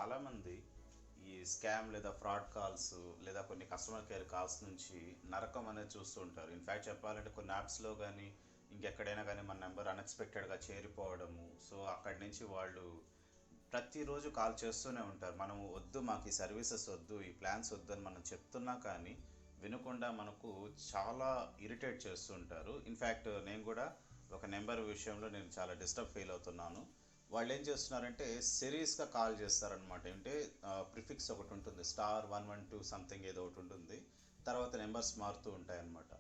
చాలామంది ఈ స్కామ్ లేదా ఫ్రాడ్ కాల్స్ లేదా కొన్ని కస్టమర్ కేర్ కాల్స్ నుంచి నరకం అనేది చూస్తూ ఉంటారు. ఇన్ఫ్యాక్ట్ చెప్పాలంటే కొన్ని యాప్స్లో కానీ ఇంకెక్కడైనా కానీ మన నెంబర్ అన్ఎక్స్పెక్టెడ్గా చేరిపోవడము. సో అక్కడి నుంచి వాళ్ళు ప్రతిరోజు కాల్ చేస్తూనే ఉంటారు. మనం వద్దు, మాకు ఈ సర్వీసెస్ వద్దు, ఈ ప్లాన్స్ వద్దు అని మనం చెప్తున్నా కానీ వినకుండా మనకు చాలా ఇరిటేట్ చేస్తూ ఉంటారు. ఇన్ఫ్యాక్ట్ నేను కూడా ఒక నెంబర్ విషయంలో నేను చాలా డిస్టర్బ్ ఫీల్ అవుతున్నాను. వాళ్ళు ఏం చేస్తున్నారంటే సిరీస్గా కాల్ చేస్తారనమాట. అంటే ప్రిఫిక్స్ ఒకటి ఉంటుంది, *112 సంథింగ్ ఏదో ఒకటి ఉంటుంది, తర్వాత నెంబర్స్ మారుతూ ఉంటాయన్నమాట.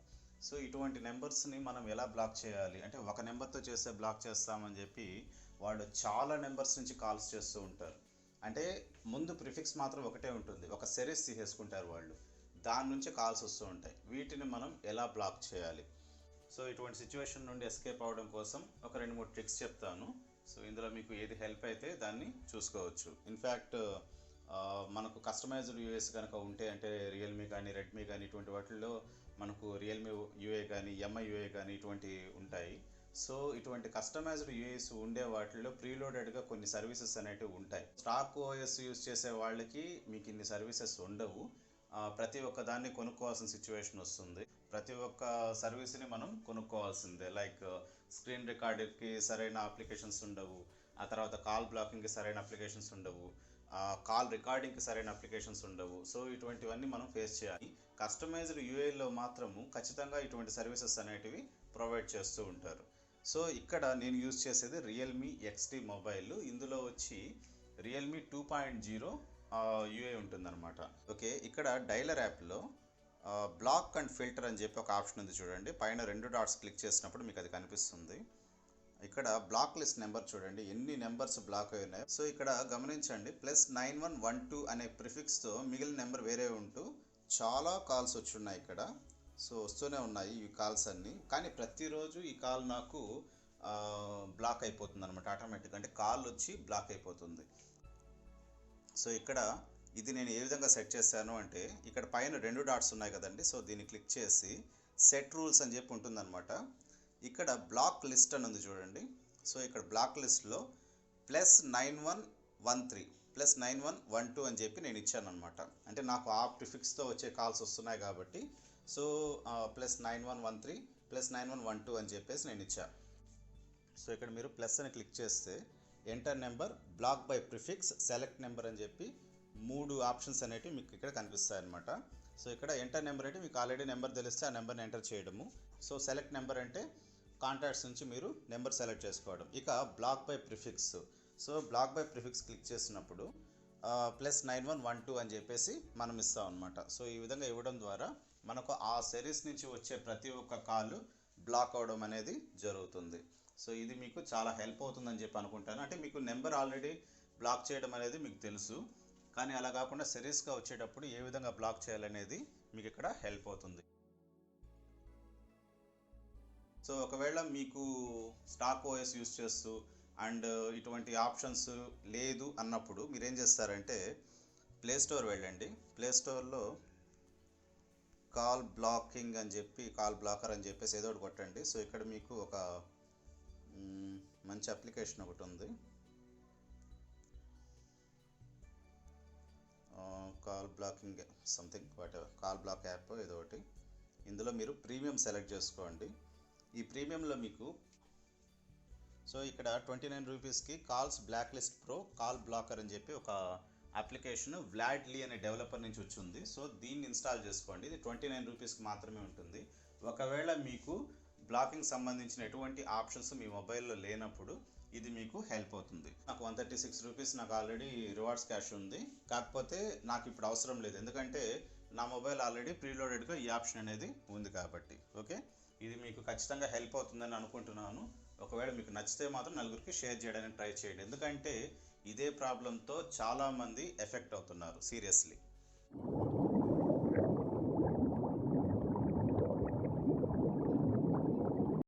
సో ఇటువంటి నెంబర్స్ని మనం ఎలా బ్లాక్ చేయాలి అంటే, ఒక నెంబర్తో చేస్తే బ్లాక్ చేస్తామని చెప్పి వాళ్ళు చాలా నెంబర్స్ నుంచి కాల్స్ చేస్తూ ఉంటారు. అంటే ముందు ప్రిఫిక్స్ మాత్రం ఒకటే ఉంటుంది, ఒక సిరీస్ తీసేసుకుంటారు వాళ్ళు, దాని నుంచి కాల్స్ వస్తూ ఉంటాయి. వీటిని మనం ఎలా బ్లాక్ చేయాలి? సో ఇటువంటి సిచ్యువేషన్ నుండి ఎస్కేప్ అవ్వడం కోసం ఒక 2-3 ట్రిక్స్ చెప్తాను. సో ఇందులో మీకు ఏది హెల్ప్ అయితే దాన్ని చూసుకోవచ్చు. ఇన్ఫ్యాక్ట్ మనకు కస్టమైజ్డ్ యూఏస్ కనుక ఉంటే, అంటే రియల్మీ కానీ రెడ్మీ కానీ ఇటువంటి వాటిల్లో మనకు రియల్మీ యూఏ కానీ ఎంఐ యూఏ కానీ ఇటువంటివి ఉంటాయి. సో ఇటువంటి కస్టమైజ్డ్ యూఏస్ ఉండే వాటిల్లో ప్రీలోడెడ్గా కొన్ని సర్వీసెస్ అనేటివి ఉంటాయి. స్టాక్ ఓఎస్ యూస్ చేసే వాళ్ళకి మీకు ఇన్ని సర్వీసెస్ ఉండవు. ప్రతి ఒక్క దాన్ని కొనుక్కోవాల్సిన సిచ్యువేషన్ వస్తుంది. ప్రతి ఒక్క సర్వీస్ని మనం కొనుక్కోవాల్సిందే. లైక్ స్క్రీన్ రికార్డింగ్కి సరైన అప్లికేషన్స్ ఉండవు, ఆ తర్వాత కాల్ బ్లాకింగ్కి సరైన అప్లికేషన్స్ ఉండవు, కాల్ రికార్డింగ్కి సరైన అప్లికేషన్స్ ఉండవు. సో ఇటువంటివన్నీ మనం ఫేస్ చేయాలి. కస్టమైజ్డ్ యూఏలో మాత్రము ఖచ్చితంగా ఇటువంటి సర్వీసెస్ అనేటివి ప్రొవైడ్ చేస్తూ ఉంటారు. సో ఇక్కడ నేను యూజ్ చేసేది రియల్మీ XT మొబైల్. ఇందులో వచ్చి రియల్మీ 2.0 యూఏ ఉంటుందన్నమాట. ఓకే, ఇక్కడ డైలర్ యాప్లో బ్లాక్ అండ్ ఫిల్టర్ అని చెప్పి ఒక ఆప్షన్ ఉంది చూడండి. పైన 2 డాట్స్ క్లిక్ చేసినప్పుడు మీకు అది కనిపిస్తుంది. ఇక్కడ బ్లాక్ లిస్ట్ నెంబర్ చూడండి, ఎన్ని నెంబర్స్ బ్లాక్ అయి ఉన్నాయి. సో ఇక్కడ గమనించండి, +9112 అనే ప్రిఫిక్స్తో మిగిలిన నెంబర్ వేరే ఉంటూ చాలా కాల్స్ వచ్చి ఉన్నాయి ఇక్కడ. సో వస్తూనే ఉన్నాయి ఈ కాల్స్ అన్నీ. కానీ ప్రతిరోజు ఈ కాల్ నాకు బ్లాక్ అయిపోతుంది అనమాట ఆటోమేటిక్గా, అంటే కాల్ వచ్చి బ్లాక్ అయిపోతుంది. సో ఇక్కడ ఇది నేను ఏ విధంగా సెట్ చేశాను అంటే, ఇక్కడ పైన 2 డాట్స్ ఉన్నాయి కదండి. సో దీన్ని క్లిక్ చేసి సెట్ రూల్స్ అని చెప్పి ఉంటుందన్నమాట. ఇక్కడ బ్లాక్ లిస్ట్ అని ఉంది చూడండి. సో ఇక్కడ బ్లాక్ లిస్ట్లో +9113 +9112 అని చెప్పి నేను ఇచ్చాను అనమాట. అంటే నాకు ఆ ప్రిఫిక్స్తో వచ్చే కాల్స్ వస్తున్నాయి కాబట్టి, సో +9113 +9112 అని చెప్పేసి నేను ఇచ్చాను. సో ఇక్కడ మీరు ప్లస్ అని క్లిక్ చేస్తే enter number, block by prefix, select number అని చెప్పి 3 ఆప్షన్స్ అనేవి మీకు ఇక్కడ కనిపిస్తాయి అనమాట. సో ఇక్కడ ఎంటర్ నెంబర్ అంటే మీకు ఆల్రెడీ నెంబర్ తెలిస్తే ఆ నెంబర్ని ఎంటర్ చేయడము. సో సెలెక్ట్ నెంబర్ అంటే కాంటాక్ట్స్ నుంచి మీరు నెంబర్ సెలెక్ట్ చేసుకోవడం. ఇక block by prefix, so block by prefix click చేసినప్పుడు +9112 అని చెప్పేసి మనం ఇస్తాం అనమాట. సో ఈ విధంగా ఇవ్వడం ద్వారా మనకు ఆ సిరీస్ నుంచి వచ్చే ప్రతి ఒక్క కాల్ బ్లాక్ అవ్వడం అనేది జరుగుతుంది. సో ఇది మీకు చాలా హెల్ప్ అవుతుందని చెప్పి అనుకుంటాను. అంటే మీకు నెంబర్ ఆల్రెడీ బ్లాక్ చేయడం అనేది మీకు తెలుసు, కానీ అలా కాకుండా సిరీస్గా వచ్చేటప్పుడు ఏ విధంగా బ్లాక్ చేయాలనేది మీకు ఇక్కడ హెల్ప్ అవుతుంది. సో ఒకవేళ మీకు స్టాక్ ఓఎస్ యూస్ చేస్తూ అండ్ ఇటువంటి ఆప్షన్స్ లేదు అన్నప్పుడు మీరు ఏం చేస్తారంటే, ప్లేస్టోర్ వెళ్ళండి. ప్లేస్టోర్లో కాల్ బ్లాకింగ్ అని చెప్పి, కాల్ బ్లాకర్ అని చెప్పేసి ఏదో ఒకటి కొట్టండి. సో ఇక్కడ మీకు ఒక మంచి అప్లికేషన్ ఒకటి ఉంది, call blocking something whatever, call black app ఏదో ఒకటి. ఇందులో మీరు ప్రీమియం సెలెక్ట్ చేసుకోండి. ఈ ప్రీమియంలో మీకు సో ఇక్కడ 29 రూపీస్కి calls blacklist pro call blocker అని చెప్పి ఒక అప్లికేషన్ వ్లాడ్లీ అనే డెవలపర్ నుంచి వచ్చింది. సో దీన్ని ఇన్స్టాల్ చేసుకోండి. ఇది 29 రూపీస్కి మాత్రమే ఉంటుంది. ఒకవేళ మీకు బ్లాకింగ్ సంబంధించిన ఎటువంటి ఆప్షన్స్ మీ మొబైల్లో లేనప్పుడు ఇది మీకు హెల్ప్ అవుతుంది. నాకు 136 రూపీస్ నాకు ఆల్రెడీ రివార్డ్స్ క్యాష్ ఉంది, కాకపోతే నాకు ఇప్పుడు అవసరం లేదు, ఎందుకంటే నా మొబైల్ ఆల్రెడీ ప్రీలోడెడ్గా ఈ ఆప్షన్ అనేది ఉంది కాబట్టి. ఓకే, ఇది మీకు ఖచ్చితంగా హెల్ప్ అవుతుందని అనుకుంటున్నాను. ఒకవేళ మీకు నచ్చితే మాత్రం నలుగురికి షేర్ చేయడానికి ట్రై చేయండి, ఎందుకంటే ఇదే ప్రాబ్లంతో చాలామంది ఎఫెక్ట్ అవుతున్నారు సీరియస్లీ.